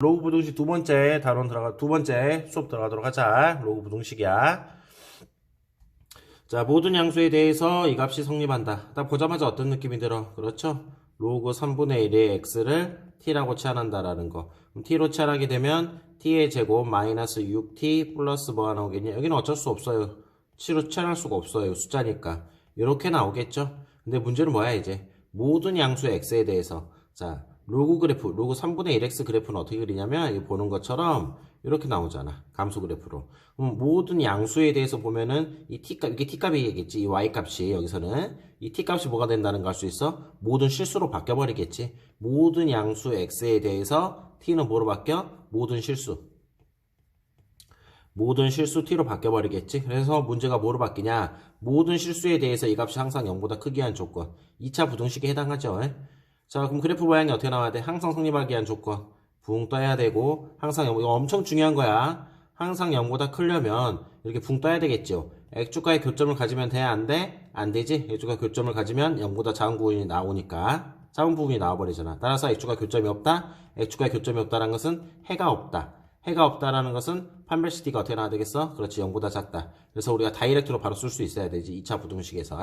로그 부등식 두 번째 수업 들어가도록 하자. 로그 부등식이야. 자, 모든 양수에 대해서 이 값이 성립한다. 딱 보자마자 어떤 느낌이 들어? 그렇죠? 로그 3분의 1의 x를 t라고 치환한다라는 거. 그럼 t로 치환하게 되면 t의 제곱 마이너스 6t 플러스 뭐가 나오겠냐? 여기는 어쩔 수 없어요. t로 치환할 수가 없어요. 숫자니까. 이렇게 나오겠죠? 근데 문제는 뭐야 이제? 모든 양수 x에 대해서. 자, 로그 3분의 1x 그래프는 어떻게 그리냐면 이거 보는 것처럼 이렇게 나오잖아. 감소 그래프로. 그럼 모든 양수에 대해서 보면은 이 t값, 이게 t값이겠지. 이 y값이 여기서는 이 t값이 뭐가 된다는 걸 알 수 있어? 모든 실수로 바뀌어버리겠지. 모든 양수 x에 대해서 t는 뭐로 바뀌어? 모든 실수 t로 바뀌어버리겠지. 그래서 문제가 뭐로 바뀌냐? 모든 실수에 대해서 이 값이 항상 0보다 크게 한 조건. 2차 부등식에 해당하죠. 자, 그럼 그래프 모양이 어떻게 나와야 돼? 항상 성립하게 한 조건. 붕 떠야 되고, 항상 0, 이거 엄청 중요한 거야. 항상 0보다 크려면 이렇게 붕 떠야 되겠죠. x축과의 교점을 가지면 돼? 안 돼? 안 되지? x축과 교점을 가지면 0보다 작은 부분이 나오니까. 작은 부분이 나와버리잖아. 따라서 x축과 교점이 없다? x축과의 교점이 없다는 것은 해가 없다. 해가 없다라는 것은 판별식 t가 어떻게 나와야 되겠어? 그렇지, 0보다 작다. 그래서 우리가 다이렉트로 바로 쓸 수 있어야 되지. 2차 부등식에서.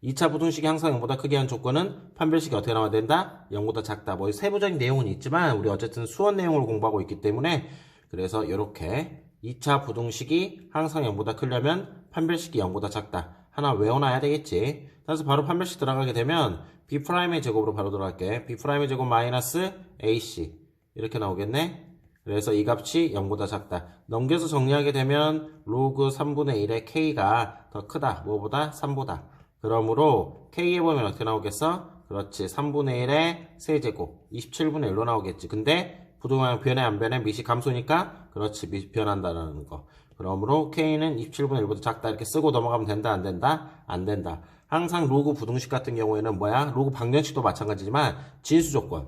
2차 부등식이 항상 0보다 크게 한 조건은 판별식이 어떻게 나와야 된다? 0보다 작다. 뭐 세부적인 내용은 있지만 우리 어쨌든 수원 내용을 공부하고 있기 때문에 그래서 이렇게 2차 부등식이 항상 0보다 크려면 판별식이 0보다 작다. 하나 외워놔야 되겠지. 그래서 바로 판별식 들어가게 되면 b'의 제곱으로 바로 들어갈게. b'의 제곱 마이너스 ac 이렇게 나오겠네. 그래서 이 값이 0보다 작다. 넘겨서 정리하게 되면 로그 3분의 1의 k가 더 크다. 뭐보다? 3보다. 그러므로 k에 보면 어떻게 나오겠어? 그렇지. 3분의 1의 세제곱 27분의 1로 나오겠지. 근데 부등호양 변해 안 변해? 미시 감소니까 그렇지. 미시 변한다라는 거. 그러므로 k는 27분의 1보다 작다. 이렇게 쓰고 넘어가면 된다 안 된다? 안 된다. 항상 로그 부등식 같은 경우에는 뭐야? 로그 방정식도 마찬가지지만 진수 조건.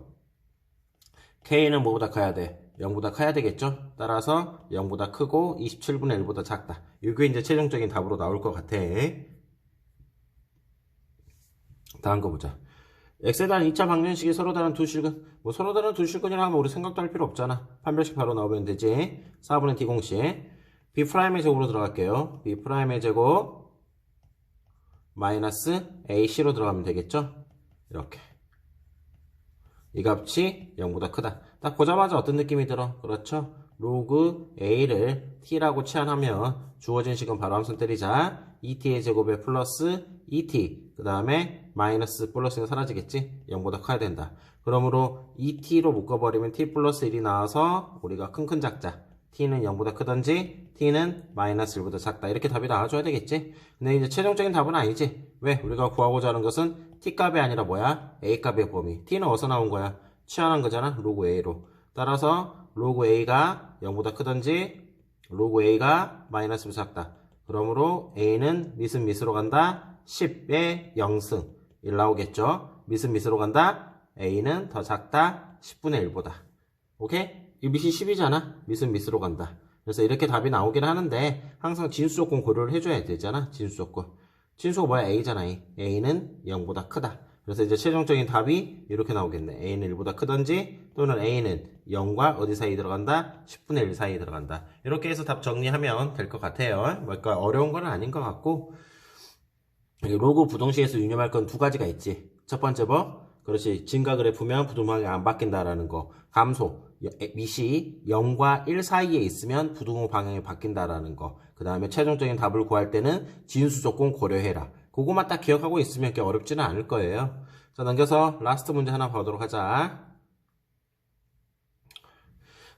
k는 뭐보다 커야 돼? 0보다 커야 되겠죠? 따라서 0보다 크고 27분의 1보다 작다. 이게 이제 최종적인 답으로 나올 것 같아. 다음 거 보자. x에 대한 2차 방정식이 서로 다른 두 실근. 뭐 서로 다른 두 실근이라 하면 우리 생각도 할 필요 없잖아. 판별식 바로 나오면 되지. 4분의 t 공식. b'의 제곱으로 들어갈게요. b'의 제곱 마이너스 ac로 들어가면 되겠죠? 이렇게. 이 값이 0보다 크다. 딱 보자마자 어떤 느낌이 들어? 그렇죠? 로그 a를 t라고 치환하면 주어진 식은 바로 함수 때리자. 2t의 제곱에 플러스 2t 그 다음에 마이너스 플러스가 사라지겠지? 0보다 커야 된다. 그러므로 2t로 묶어버리면 t 플러스 1이 나와서 우리가 큰 작자 t는 0보다 크던지 t는 마이너스 1보다 작다. 이렇게 답이 나와줘야 되겠지? 근데 이제 최종적인 답은 아니지. 왜? 우리가 구하고자 하는 것은 t값이 아니라 뭐야? a값의 범위. t는 어디서 나온 거야? 치환한 거잖아. 로그 a로. 따라서 로그 a가 0보다 크던지 로그 a가 마이너스 1보다 작다. 그러므로 a는 밑은 밑으로 간다. 10의 0승 1 나오겠죠? 밑은 밑으로 간다. a는 더 작다. 10분의 1보다. 오케이? 이 밑이 10이잖아. 밑은 밑으로 간다. 그래서 이렇게 답이 나오긴 하는데 항상 진수 조건 고려를 해줘야 되잖아. 진수 조건. 진수가 뭐야? a잖아. a는 0보다 크다. 그래서 이제 최종적인 답이 이렇게 나오겠네. a는 1보다 크던지 또는 a는 0과 어디 사이 들어간다? 10분의 1 사이에 들어간다. 이렇게 해서 답 정리하면 될 것 같아요. 뭔가 어려운 건 아닌 것 같고 로그 부등식에서 유념할 건 두 가지가 있지. 첫 번째 뭐? 그렇지. 증가 그래프면 부등호양이 안 바뀐다라는 거. 감소. 밑이 0과 1 사이에 있으면 부등호 방향이 바뀐다라는 거. 그 다음에 최종적인 답을 구할 때는 진수 조건 고려해라. 그거만 딱 기억하고 있으면 그렇게 어렵지는 않을 거예요. 자, 넘겨서 라스트 문제 하나 보도록 하자.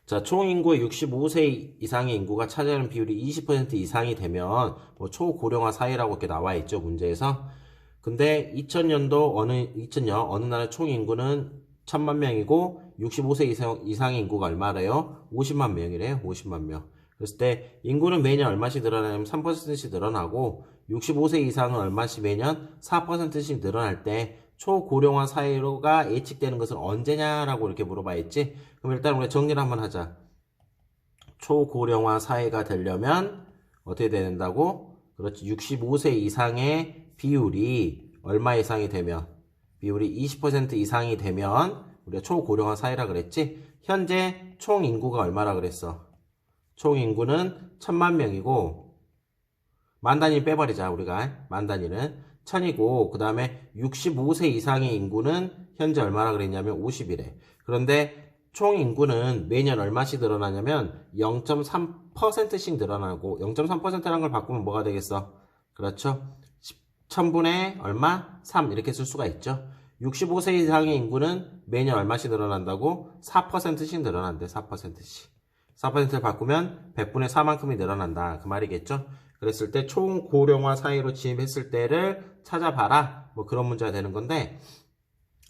자, 총 인구의 65세 이상의 인구가 차지하는 비율이 20% 이상이 되면 뭐 초고령화 사회라고 이렇게 나와 있죠, 문제에서. 근데 2000년 어느 나라의 총 인구는 1000만 명이고 65세 이상의 인구가 얼마래요? 50만 명이래요. 50만 명. 그랬을 때 인구는 매년 얼마씩 늘어나냐면 3%씩 늘어나고 65세 이상은 얼마씩 매년 4%씩 늘어날 때 초고령화 사회가 예측되는 것은 언제냐라고 이렇게 물어봐야지. 그럼 일단 우리 정리를 한번 하자. 초고령화 사회가 되려면 어떻게 된다고? 그렇지. 65세 이상의 비율이 얼마 이상이 되면 비율이 20% 이상이 되면 우리가 초고령화 사회라 그랬지. 현재 총 인구가 얼마라 그랬어? 총 인구는 1000만 명이고, 만 단위 빼버리자, 우리가. 만 단위는 1000이고, 그 다음에 65세 이상의 인구는 현재 얼마라 그랬냐면 50이래. 그런데 총 인구는 매년 얼마씩 늘어나냐면 0.3%씩 늘어나고, 0.3%라는 걸 바꾸면 뭐가 되겠어? 그렇죠? 1000분의 얼마? 3 이렇게 쓸 수가 있죠. 65세 이상의 인구는 매년 얼마씩 늘어난다고? 4%씩 늘어난대. 4%씩. 4%를 바꾸면 100분의 4만큼이 늘어난다. 그 말이겠죠. 그랬을 때 총 고령화 사회로 진입했을 때를 찾아봐라. 뭐 그런 문제가 되는 건데,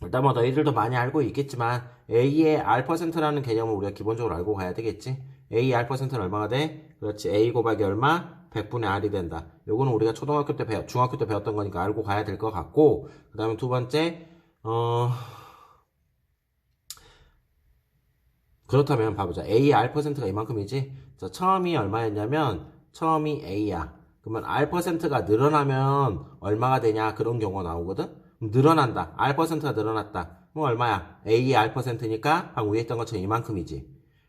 일단 뭐 너희들도 많이 알고 있겠지만 A의 R%라는 개념을 우리가 기본적으로 알고 가야 되겠지. A의 R%는 얼마가 돼? 그렇지. A 곱하기 얼마? 100분의 R이 된다. 요거는 우리가 중학교 때 배웠던 거니까 알고 가야 될 것 같고, 그 다음에 두 번째, 그렇다면 봐보자. A의 R%가 이만큼이지? 자, 처음이 얼마였냐면, 처음이 A야. 그러면 R%가 늘어나면 얼마가 되냐? 그런 경우가 나오거든? 늘어난다. R%가 늘어났다. 그럼 얼마야? A의 R%니까 방금 위에 했던 것처럼 이만큼이지.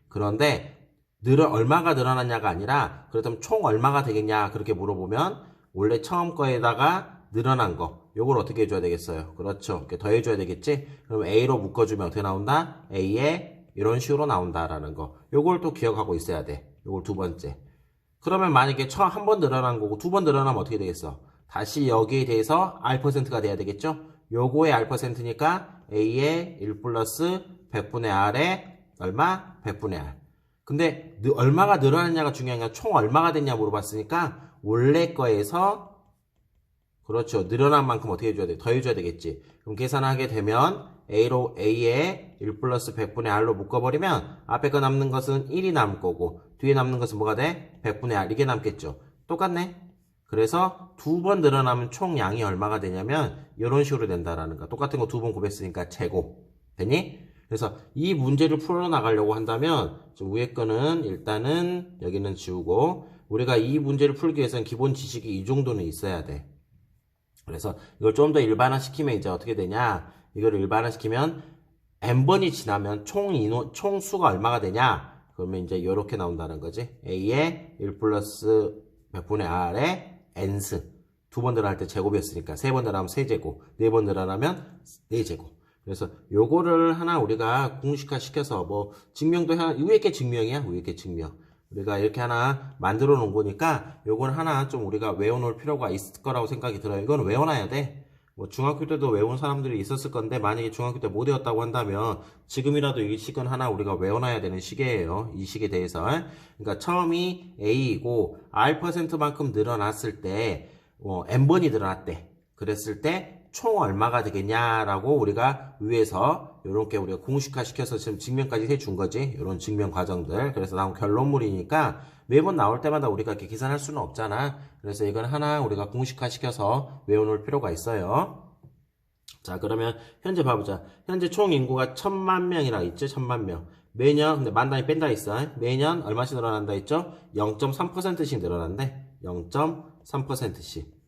그런데, 얼마가 늘어났냐가 아니라, 그렇다면 총 얼마가 되겠냐? 그렇게 물어보면, 원래 처음 거에다가 늘어난 거. 요걸 어떻게 해줘야 되겠어요? 그렇죠. 이렇게 더해줘야 되겠지? 그럼 A로 묶어주면 어떻게 나온다? A에 이런 식으로 나온다라는 거. 요걸 또 기억하고 있어야 돼. 요걸 두 번째. 그러면 만약에 한 번 늘어난 거고 두 번 늘어나면 어떻게 되겠어? 다시 여기에 대해서 R%가 돼야 되겠죠? 요거의 R%니까 A의 1 플러스 100분의 R에 얼마? 100분의 R. 근데 얼마가 늘어났냐가 중요한 게 아니라 총 얼마가 됐냐 물어봤으니까 원래 거에서 그렇죠. 늘어난 만큼 어떻게 해줘야 돼? 더해줘야 되겠지. 그럼 계산하게 되면 A에 1 플러스 100분의 R로 묶어버리면 앞에 거 남는 것은 1이 남을 거고 뒤에 남는 것은 뭐가 돼? 100분의 R 이게 남겠죠. 똑같네. 그래서 두 번 늘어나면 총 양이 얼마가 되냐면 이런 식으로 된다라는 거. 똑같은 거 두 번 곱했으니까 제곱. 됐니? 그래서 이 문제를 풀어나가려고 한다면 좀 위에 거는 일단은 여기는 지우고 우리가 이 문제를 풀기 위해서는 기본 지식이 이 정도는 있어야 돼. 그래서 이걸 좀 더 일반화시키면 이제 어떻게 되냐? 이걸 일반화시키면 n번이 지나면 총 수가 얼마가 되냐? 그러면 이제 이렇게 나온다는 거지. A에 1 플러스 100분의 R에 n승. 두 번 늘어날 때 제곱이었으니까 세 번 늘어나면 세제곱, 네 번 늘어나면 4제곱. 그래서 요거를 하나 우리가 공식화 시켜서 뭐 증명도 하나 위에 게 증명이야. 위에 게 증명. 우리가 이렇게 하나 만들어 놓은 거니까 요건 하나 좀 우리가 외워놓을 필요가 있을 거라고 생각이 들어요. 이건 외워놔야 돼. 뭐 중학교 때도 외운 사람들이 있었을 건데 만약에 중학교 때 못 외웠다고 한다면 지금이라도 이 식은 하나 우리가 외워놔야 되는 시기예요. 이 식에 대해서. 그러니까 처음이 A이고 R%만큼 늘어났을 때 n번이 늘어났대. 그랬을 때 총 얼마가 되겠냐라고 우리가 위에서 이렇게 우리가 공식화 시켜서 지금 증명까지 해준 거지. 이런 증명 과정들. 그래서 나온 결론물이니까 매번 나올 때마다 우리가 이렇게 계산할 수는 없잖아. 그래서 이건 하나 우리가 공식화 시켜서 외워놓을 필요가 있어요. 자, 그러면 현재 봐보자. 현재 총 인구가 1000만 명이라 있죠. 1000만 명. 매년, 근데 만 단위 뺀다 있어. 매년 얼마씩 늘어난다 했죠? 0.3%씩 늘어난대. 0.3%씩.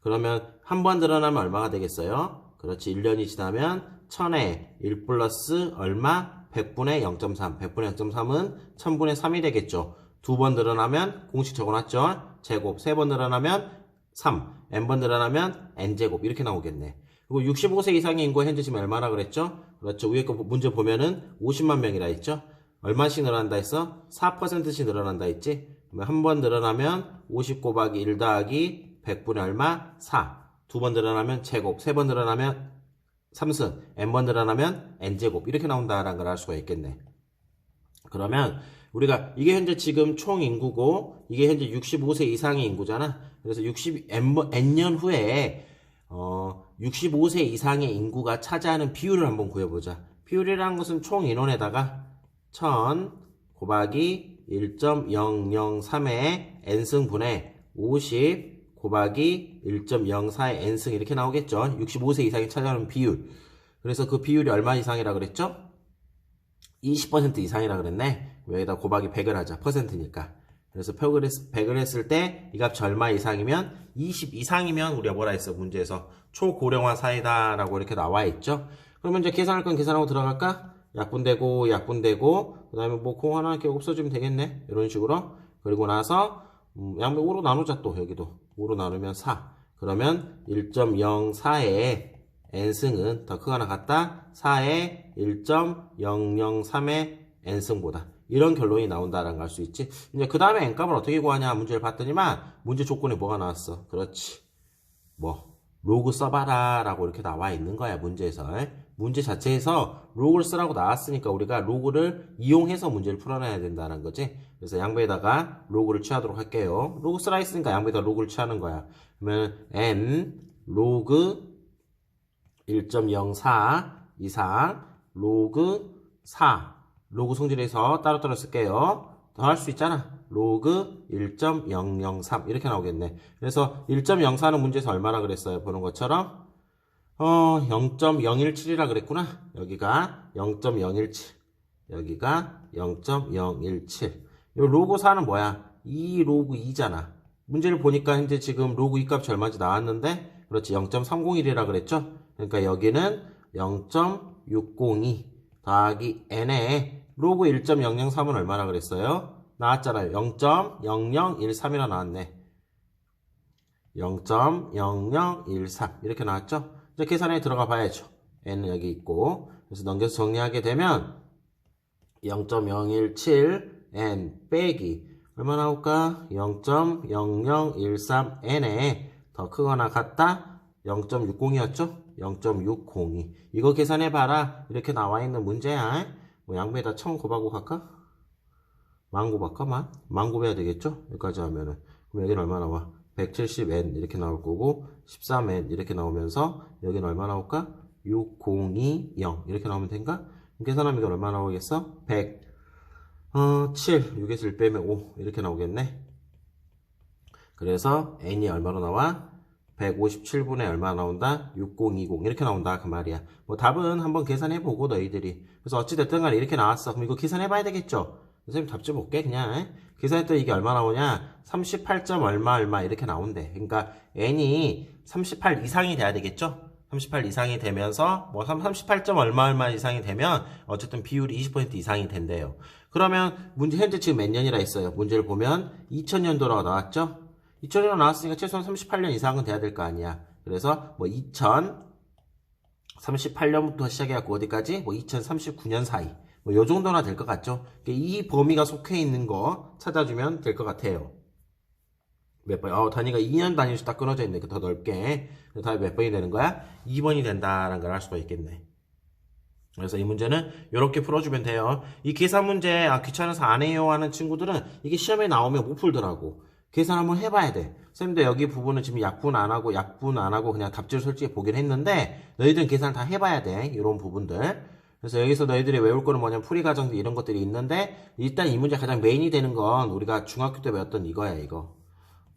그러면 한 번 늘어나면 얼마가 되겠어요? 그렇지. 1년이 지나면 1000에 1 플러스 얼마? 100분의 0.3. 100분의 0.3은 1000분의 3이 되겠죠. 두 번 늘어나면 공식 적어놨죠? 제곱. 세 번 늘어나면 3. n번 늘어나면 n제곱. 이렇게 나오겠네. 그리고 65세 이상의 인구가 현재 지금 얼마나 그랬죠? 그렇죠. 위에 거 문제 보면은 50만 명이라 했죠? 얼마씩 늘어난다 했어? 4%씩 늘어난다 했지? 한 번 늘어나면 50 곱하기 1 더하기 100분의 얼마? 4. 두 번 늘어나면 제곱. 세 번 늘어나면 3승. n번 늘어나면 n제곱. 이렇게 나온다라는 걸 알 수가 있겠네. 그러면 우리가 이게 현재 지금 총 인구고 이게 현재 65세 이상의 인구잖아. 그래서 n년 후에 65세 이상의 인구가 차지하는 비율을 한번 구해보자. 비율이라는 것은 총 인원에다가 1000 곱하기 1.003의 n승분의 50 곱하기 1.04의 n승 이렇게 나오겠죠. 65세 이상이 차지하는 비율. 그래서 그 비율이 얼마 이상이라 그랬죠? 20% 이상이라 그랬네. 여기다 곱하기 100을 하자. 퍼센트니까. 그래서 100을 했을 때 이 값이 얼마 이상이면 20 이상이면 우리가 뭐라 했어? 문제에서 초고령화 사회다 라고 이렇게 나와 있죠. 그러면 이제 계산할 건 계산하고 들어갈까? 약분되고 약분되고 그 다음에 뭐 공 하나 이렇게 없어지면 되겠네. 이런 식으로. 그리고 나서 양변 5로 나누자. 또 여기도 5로 나누면 4. 그러면 1.04의 n승은 더 크거나 같다. 4의 1.003의 n승보다. 이런 결론이 나온다라는 걸 알 수 있지. 이제 그 다음에 n값을 어떻게 구하냐 문제를 봤더니만 문제 조건에 뭐가 나왔어? 그렇지. 뭐 로그 써봐라 라고 이렇게 나와 있는 거야 문제에서. 문제 자체에서 로그를 쓰라고 나왔으니까 우리가 로그를 이용해서 문제를 풀어내야 된다는 거지. 그래서 양배에다가 로그를 취하도록 할게요. 로그 쓰라 했으니까 양배에다 로그를 취하는 거야. 그러면 n 로그 1.04 이상 로그 4 로그 성질에서 따로따로 쓸게요. 더 할 수 있잖아. 로그 1.003 이렇게 나오겠네. 그래서 1.04는 문제에서 얼마나 그랬어요? 보는 것처럼 0.017이라 그랬구나. 여기가 0.017 여기가 0.017 이 로그 4는 뭐야? 2 로그 2잖아. 문제를 보니까 현재 지금 로그 2 값이 얼마인지 나왔는데 그렇지 0.301이라 그랬죠? 그러니까 여기는 0.602 더하기 n에 로그 1.003은 얼마나 그랬어요? 나왔잖아요. 0.0013이라 나왔네. 0.0013 이렇게 나왔죠? 이제 계산에 들어가 봐야죠. n은 여기 있고 그래서 넘겨서 정리하게 되면 0.017 n 빼기 얼마 나올까? 0.0013n에 더 크거나 같다? 0.602였죠? 0.602 이거 계산해봐라 이렇게 나와있는 문제야. 뭐 양배에다 1000 곱하고 갈까? 만 곱할까? 만 곱해야 되겠죠? 여기까지 하면은 그럼 여기는 얼마 나와? 170n 이렇게 나올 거고 13n 이렇게 나오면서 여기는 얼마 나올까? 6020 이렇게 나오면 된가? 계산하면 이건 얼마 나오겠어? 7 6에서 1 빼면 5 이렇게 나오겠네. 그래서 n이 얼마로 나와? 157분의 얼마 나온다? 6020 이렇게 나온다 그 말이야. 뭐 답은 한번 계산해보고 너희들이. 그래서 어찌됐든 간에 이렇게 나왔어. 그럼 이거 계산해봐야 되겠죠? 선생님 답 좀 볼게 그냥. 계산했더니 이게 얼마 나오냐? 38점 얼마 이렇게 나온대. 그러니까 n이 38 이상이 돼야 되겠죠? 38 이상이 되면서 뭐 38점 얼마 이상이 되면 어쨌든 비율이 20% 이상이 된대요. 그러면 문제 현재 지금 몇 년이라 했어요? 문제를 보면 2000년도라고 나왔죠? 2000년도 나왔으니까 최소한 38년 이상은 돼야 될 거 아니야. 그래서 뭐 2038년부터 시작해갖고 어디까지? 뭐 2039년 사이. 뭐 요 정도나 될 것 같죠? 이 범위가 속해 있는 거 찾아주면 될 것 같아요. 몇 번? 단위가 2년 단위로 딱 끊어져 있네. 더 넓게. 다음에 몇 번이 되는 거야? 2번이 된다라는 걸 알 수가 있겠네. 그래서 이 문제는 이렇게 풀어주면 돼요. 이 계산 문제 귀찮아서 안 해요 하는 친구들은 이게 시험에 나오면 못 풀더라고. 계산 한번 해봐야 돼. 쌤도 여기 부분은 지금 약분 안 하고 그냥 답지를 솔직히 보긴 했는데 너희들은 계산 다 해봐야 돼. 이런 부분들. 그래서 여기서 너희들이 외울 거는 뭐냐면 풀이 과정들 이런 것들이 있는데 일단 이 문제 가장 메인이 되는 건 우리가 중학교 때 배웠던 이거야 이거.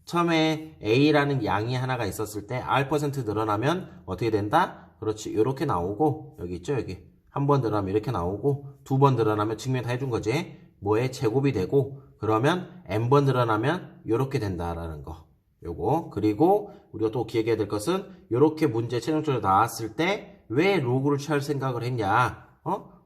처음에 A라는 양이 하나가 있었을 때 R% 늘어나면 어떻게 된다? 그렇지. 이렇게 나오고 여기 있죠 여기. 한 번 늘어나면 이렇게 나오고 두 번 늘어나면 증명 다 해준 거지. 뭐에 제곱이 되고 그러면 n번 늘어나면 이렇게 된다라는 거. 요거. 그리고 우리가 또 기억해야 될 것은 이렇게 문제 최종적으로 나왔을 때 왜 로그를 취할 생각을 했냐?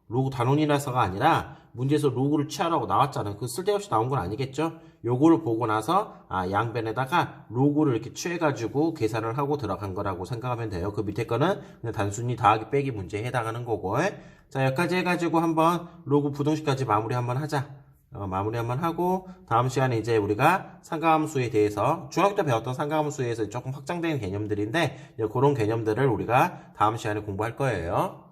로그 단원이라서가 아니라 문제에서 로그를 취하라고 나왔잖아요. 그 쓸데없이 나온 건 아니겠죠? 요거를 보고 나서 양변에다가 로그를 이렇게 취해가지고 계산을 하고 들어간 거라고 생각하면 돼요. 그 밑에 거는 그냥 단순히 더하기 빼기 문제에 해당하는 거고. 자 여기까지 해가지고 한번 로그 부등식까지 마무리 한번 하자. 마무리 한번 하고 다음 시간에 이제 우리가 상가함수에 대해서 중학교 때 배웠던 상가함수에서 조금 확장된 개념들인데 그런 개념들을 우리가 다음 시간에 공부할 거예요.